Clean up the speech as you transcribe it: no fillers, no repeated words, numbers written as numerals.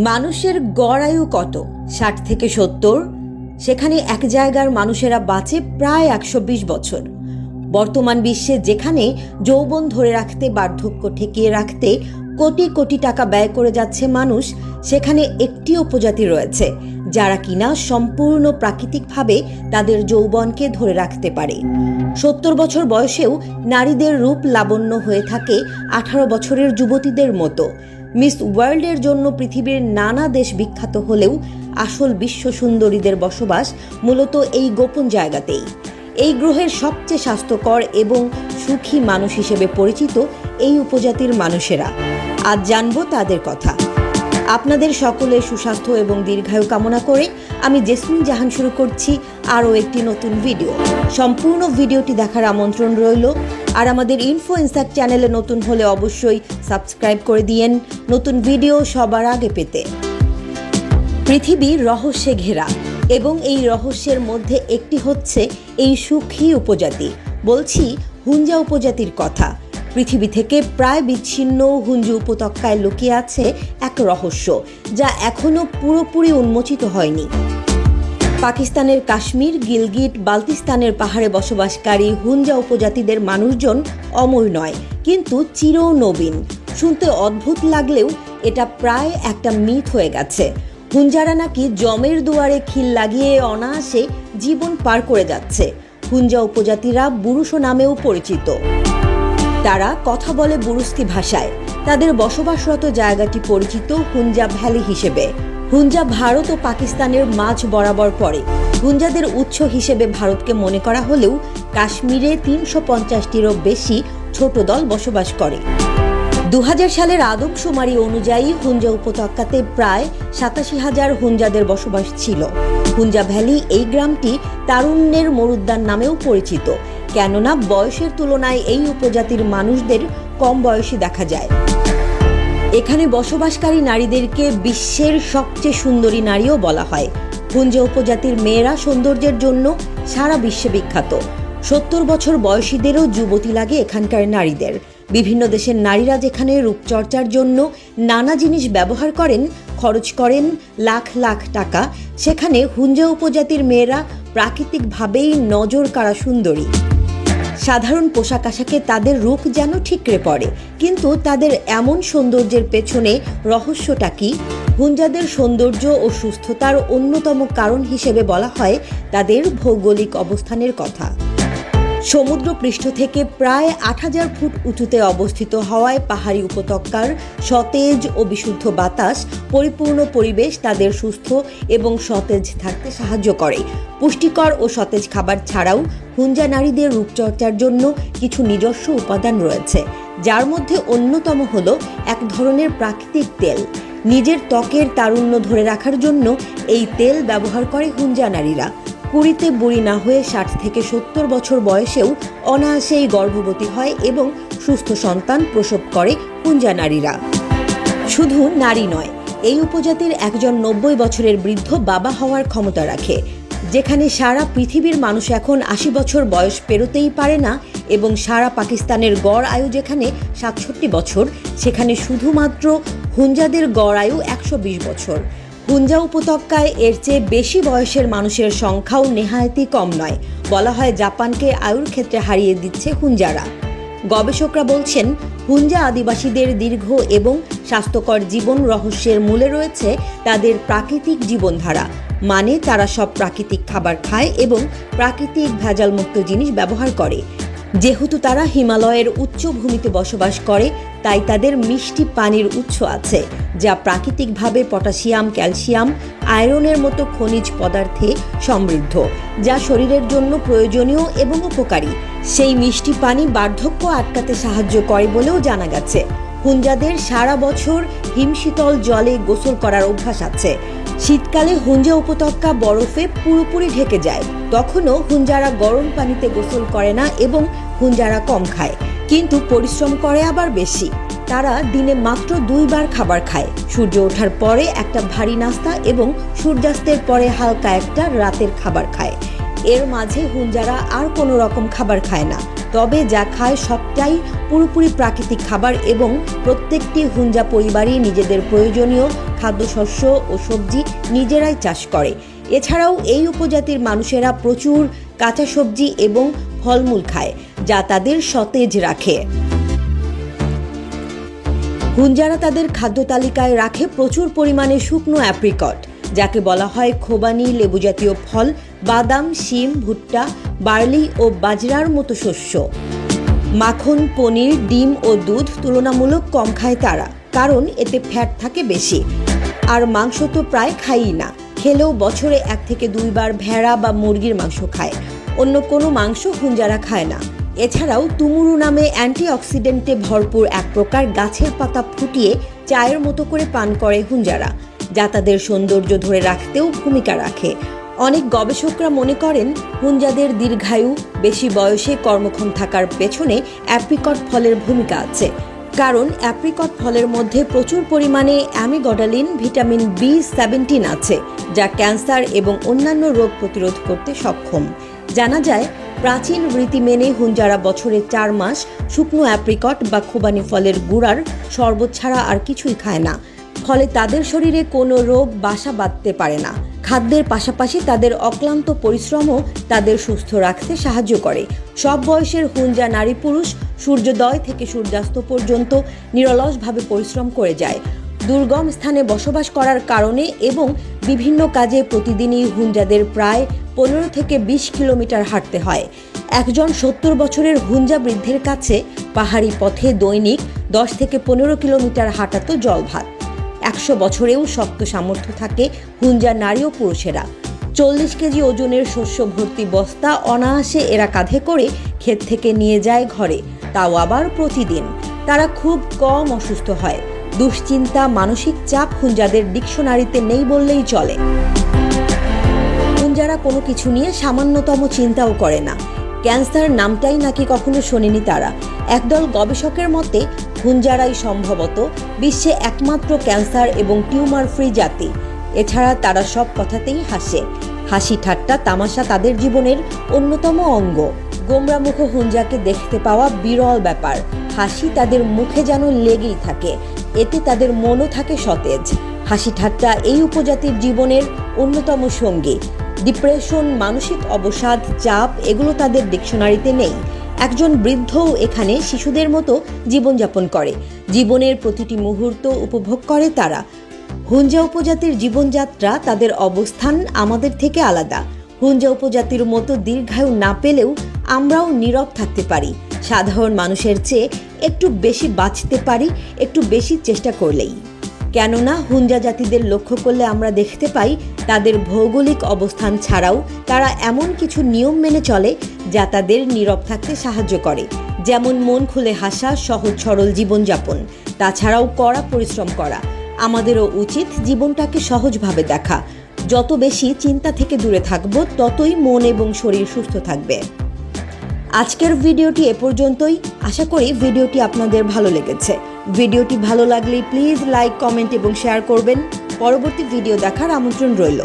মানুষের গড় আয়ু কত? 60 থেকে 70। সেখানে এক জায়গার মানুষেরা বাঁচে প্রায় 120 বছর। বর্তমান বিশ্বে যেখানে যৌবন ধরে রাখতে, বার্ধক্য ঠেকিয়ে রাখতে কোটি কোটি টাকা ব্যয় করে যাচ্ছে মানুষ, সেখানে একটি উপজাতি রয়েছে যারা কিনা সম্পূর্ণ প্রাকৃতিকভাবে তাদের যৌবনকে ধরে রাখতে পারে। 70 বছর বয়সেও নারীদের রূপ লাবণ্য হয়ে থাকে 18 বছরের যুবতীদের মতো। মিস ওয়ার্ল্ডের জন্য পৃথিবীর নানা দেশ বিখ্যাত হলেও আসল বিশ্ব সুন্দরীদের বসবাস মূলত এই গোপন জায়গাতেই। এই গ্রহের সবচেয়ে স্বাস্থ্যকর এবং সুখী মানুষ হিসেবে পরিচিত এই উপজাতির মানুষেরা। আজ জানবো তাদের কথা। আপনাদের সকলের সুস্বাস্থ্য এবং দীর্ঘায়ু কামনা করে আমি জেসমিন জাহান শুরু করছি আরও একটি নতুন ভিডিও। সম্পূর্ণ ভিডিওটি দেখার আমন্ত্রণ রইল। আর আমাদের ইনফো ইনসাইট চ্যানেলে নতুন হলে অবশ্যই সাবস্ক্রাইব করে দিয়েন নতুন ভিডিও সবার আগে পেতে। পৃথিবী রহস্যে ঘেরা এবং এই রহস্যের মধ্যে একটি হচ্ছে এই সুখী উপজাতি। বলছি হুঞ্জা উপজাতির কথা। পৃথিবী থেকে প্রায় বিচ্ছিন্ন হুঞ্জু উপত্যকায় লুকিয়ে আছে এক রহস্য, যা এখনো পুরোপুরি উন্মোচিত হয়নি। পাকিস্তানের কাশ্মীর, গিলগিট, বাল্তিস্তানের পাহাড়ে বসবাসকারী হুঞ্জা উপজাতিদের মানুষজন অমর নয়, কিন্তু চিরনবীন। শুনতে অদ্ভুত লাগলেও এটা প্রায় একটা মিথ হয়ে গেছে। হুঞ্জারা নাকি জমের দুয়ারে খিল লাগিয়ে অনায়াসে জীবন পার করে যাচ্ছে। হুঞ্জা উপজাতিরা বুরুশো নামেও পরিচিত। তারা কথা বলে বুরুস্কি ভাষায়। তাদের বসবাসরত জায়গাটি পরিচিত হুঞ্জা ভ্যালি হিসেবে। হুঞ্জা ভারত ও পাকিস্তানের মাঝ বরাবর পড়ে। হুঞ্জাদের উৎস হিসেবে ভারতকে মনে করা হলেও কাশ্মীরে 350টিরও বেশি ছোট দল বসবাস করে। 2000 সালের আদমশুমারি অনুযায়ী হুঞ্জা উপত্যকাতে প্রায় 87,000 হুঞ্জাদের বসবাস ছিল। হুঞ্জা ভ্যালি এই গ্রামটি তারুণ্যের মরুদ্যান নামেও পরিচিত, কেননা বয়সের তুলনায় এই উপজাতির মানুষদের কম বয়সী দেখা যায়। এখানে বসবাসকারী নারীদেরকে বিশ্বের সবচেয়ে সুন্দরী নারীও বলা হয়। হুঞ্জা উপজাতির মেয়েরা সৌন্দর্যের জন্য সারা বিশ্বে বিখ্যাত। 70 বছর বয়সীদেরও যুবতী লাগে এখানকার নারীদের। বিভিন্ন দেশের নারীরা যেখানে রূপচর্চার জন্য নানা জিনিস ব্যবহার করেন, খরচ করেন লাখ লাখ টাকা, সেখানে হুঞ্জা উপজাতির মেয়েরা প্রাকৃতিকভাবেই নজর কাড়া সুন্দরী। সাধারণ পোশাক আশাকে তাদের রূপ যেন ঠিকরে পড়ে, কিন্তু তাদের এমন সৌন্দর্যের পেছনে রহস্যটা কি? হুঞ্জাদের সৌন্দর্য ও সুস্থতার অন্যতম কারণ হিসেবে বলা হয় তাদের ভৌগোলিক অবস্থানের কথা। সমুদ্র পৃষ্ঠ থেকে প্রায় 8000 ফুট উঁচুতে অবস্থিত হওয়ায় পাহাড়ি উপত্যকার সতেজ ও বিশুদ্ধ বাতাস, পরিপূর্ণ পরিবেশ তাদের সুস্থ এবং সতেজ থাকতে সাহায্য করে। পুষ্টিকর ও সতেজ খাবার ছাড়াও হুঞ্জা নারীদের রূপচর্চার জন্য কিছু নিজস্ব উপাদান রয়েছে, যার মধ্যে অন্যতম হলো এক ধরনের প্রাকৃতিক তেল। নিজের ত্বকের তারুণ্য ধরে রাখার জন্য এই তেল ব্যবহার করে হুঞ্জা নারীরা। 20তে বুড়ি না হয়ে 60 থেকে 70 বছর বয়সেও অনায়াসেই গর্ভবতী হয় এবং সুস্থ সন্তান প্রসব করে হুঞ্জা নারীরা। শুধু নারী নয়, এই উপজাতির একজন 90 বছরের বৃদ্ধ বাবা হওয়ার ক্ষমতা রাখে। যেখানে সারা পৃথিবীর মানুষ এখন 80 বছর বয়স পেরোতেই পারে না এবং সারা পাকিস্তানের গড় আয়ু যেখানে 67 বছর, সেখানে শুধুমাত্র হুঞ্জাদের গড় আয়ু 120 বছর। হুঞ্জা উপত্যকায় এর চেয়ে বেশি বয়সের মানুষের সংখ্যাও নেহায়েতি কম নয়। বলা হয় জাপানকে আয়ুর ক্ষেত্রে হারিয়ে দিচ্ছে হুঞ্জারা। গবেষকরা বলছেন হুঞ্জা আদিবাসীদের দীর্ঘ এবং স্বাস্থ্যকর জীবন রহস্যের মূলে রয়েছে তাদের প্রাকৃতিক জীবনধারা। মানে তারা সব প্রাকৃতিক খাবার খায় এবং প্রাকৃতিক ভেজালমুক্ত জিনিস ব্যবহার করে। যেহেতু তারা হিমালয়ের উচ্চভূমিতে বসবাস করে, তাই তাদের মিষ্টি পানির উৎস আছে, যা প্রাকৃতিকভাবে পটাশিয়াম, ক্যালসিয়াম, আয়রনের মতো খনিজ পদার্থে সমৃদ্ধ, যা শরীরের জন্য প্রয়োজনীয় এবং উপকারী। সেই মিষ্টি পানি বার্ধক্য আটকাতে সাহায্য করে বলেও জানা গেছে। হুঞ্জাদের সারা বছর হিমশীতল জলে গোসল করার অভ্যাস আছে। শীতকালে হুঞ্জা উপত্যকা বরফে পুরোপুরি ঢেকে যায়। তখনও হুঞ্জারা গরম পানিতে গোসল করে না এবং হুঞ্জারা কম খায়, কিন্তু পরিশ্রম করে আবার বেশি। তারা দিনে মাত্র 2 বার খাবার খায়। সূর্য ওঠার পরে একটা ভারী নাস্তা এবং সূর্যাস্তের পরে হালকা একটা রাতের খাবার খায়। এর মাঝে হুঞ্জারা আর কোনো রকম খাবার খায় না। তবে যা খায় সবটাই পুরোপুরি প্রাকৃতিক খাবার এবং প্রত্যেকটি হুঞ্জা পরিবারই নিজেদের প্রয়োজনীয় খাদ্যশস্য ও সবজি নিজেরাই চাষ করে। এছাড়াও এই উপজাতির মানুষেরা প্রচুর কাঁচা সবজি এবং ফলমূল খায়, যা তাদের সতেজ রাখে। হুঞ্জারা তাদের খাদ্য তালিকায় রাখে প্রচুর পরিমাণে শুকনো অ্যাপ্রিকট, যাকে বলা হয় খোবানি, লেবু জাতীয় ফল, বাদাম, শিম, ভুট্টা, বার্লি ও বাজরার মতো শস্য। মাখন, পনির, ডিম ও দুধ তুলনামূলক কম খায় তারা, কারণ এতে ফ্যাট থাকে বেশি। আর মাংস তো প্রায় খায়ই না, খেলেও বছরে 1 থেকে 2 বার ভেড়া বা মুরগির মাংস খায়। অন্য কোনো মাংস হুঞ্জারা খায় না। এছাড়াও তুমুরু নামে অ্যান্টিঅক্সিডেন্টে ভরপুর এক প্রকার গাছের পাতা ফুটিয়ে চায়ের মতো করে পান করে হুঞ্জারা, যা তাদের সৌন্দর্য ধরে রাখতেও ভূমিকা রাখে। অনেক গবেষকরা মনে করেন হুঞ্জাদের দীর্ঘায়ু, বেশি বয়সে কর্মক্ষম থাকার পেছনে অ্যাপ্রিকট ফলের ভূমিকা আছে। কারণ অ্যাপ্রিকট ফলের মধ্যে প্রচুর পরিমাণে অ্যামিগডালিন, ভিটামিন B17 আছে, যা ক্যান্সার এবং অন্যান্য রোগ প্রতিরোধ করতে সক্ষম। জানা যায় প্রাচীন রীতি মেনে হুঞ্জারা বছরে 4 মাস শুকনো অ্যাপ্রিকট বা খোবানি ফলের গুঁড়ার শরবত ছাড়া আর কিছুই খায় না। ফলে তাদের শরীরে কোনো রোগ বাসা বাঁধতে পারে না। খাদ্যের পাশাপাশি তাদের অক্লান্ত পরিশ্রমও তাদের সুস্থ রাখতে সাহায্য করে। সব বয়সের হুঞ্জা নারী পুরুষ সূর্যোদয় থেকে সূর্যাস্ত পর্যন্ত নিরলসভাবে পরিশ্রম করে যায়। দুর্গম স্থানে বসবাস করার কারণে এবং বিভিন্ন কাজে প্রতিদিনই হুঞ্জাদের প্রায় 15 থেকে 20 কিলোমিটার হাঁটতে হয়। একজন 70 বছরের হুঞ্জা বৃদ্ধের কাছে পাহাড়ি পথে দৈনিক 10 থেকে 15 কিলোমিটার হাঁটা তো জলভাত। 100 বছরেও শক্ত সামর্থ্য থাকে হুঞ্জা নারী ও পুরুষেরা। 40 কেজি ওজনের শস্য ভর্তি বস্তা অনায়াসে এরা কাঁধে করে ক্ষেত থেকে নিয়ে যায় ঘরে, তাও আবার প্রতিদিন। তারা খুব কম অসুস্থ হয়। দুশ্চিন্তা, মানসিক চাপ হুঞ্জাদের ডিকশনারিতে নেই বললেই চলে। হুঞ্জারা কোনো কিছু নিয়ে সামান্যতম চিন্তাও করে না। ক্যান্সার নামটাই নাকি কখনো শোনেনি তারা। একদল গবেষকের মতে হুঞ্জারাই সম্ভবত বিশ্বে একমাত্র ক্যান্সার এবং টিউমার ফ্রি জাতি। এছাড়া তারা সব কথাতেই হাসে। হাসি, ঠাট্টা, তামাশা তাদের জীবনের অন্যতম অঙ্গ। গোমরামুখ হুঞ্জাকে দেখতে পাওয়া বিরল ব্যাপার। হাসি তাদের মুখে যেন লেগেই থাকে, এতে তাদের মনও থাকে সতেজ। হাসি ঠাট্টা এই উপজাতির জীবনের অন্যতম সঙ্গী। ডিপ্রেশন, মানসিক অবসাদ, চাপ এগুলো তাদের ডিকশনারিতে নেই। একজন বৃদ্ধও এখানে শিশুদের মতো জীবনযাপন করে। জীবনের প্রতিটি মুহূর্ত উপভোগ করে তারা। হুঞ্জা উপজাতির জীবনযাত্রা, তাদের অবস্থান আমাদের থেকে আলাদা। হুঞ্জা উপজাতির মতো দীর্ঘায়ু না পেলেও আমরাও নীরব থাকতে পারি। সাধারণ মানুষের চেয়ে একটু বেশি বাঁচতে পারি, একটু বেশি চেষ্টা করলেই। কেননা হুঞ্জা জাতিদের লক্ষ্য করলে আমরা দেখতে পাই তাদের ভৌগোলিক অবস্থান ছাড়াও তারা এমন কিছু নিয়ম মেনে চলে যা তাদের নীরব থাকতে সাহায্য করে। যেমন মন খুলে হাসা, সহজ সরল জীবনযাপন, তাছাড়াও কড়া পরিশ্রম করা। আমাদেরও উচিত জীবনটাকে সহজভাবে দেখা। যত বেশি চিন্তা থেকে দূরে থাকব, ততই মন এবং শরীর সুস্থ থাকবে। আজকের ভিডিওটি এ পর্যন্তই। আশা করি ভিডিওটি আপনাদের ভালো লেগেছে। ভিডিওটি ভালো লাগলে প্লিজ লাইক, কমেন্ট এবং শেয়ার করবেন। পরবর্তী ভিডিও দেখার আমন্ত্রণ রইল।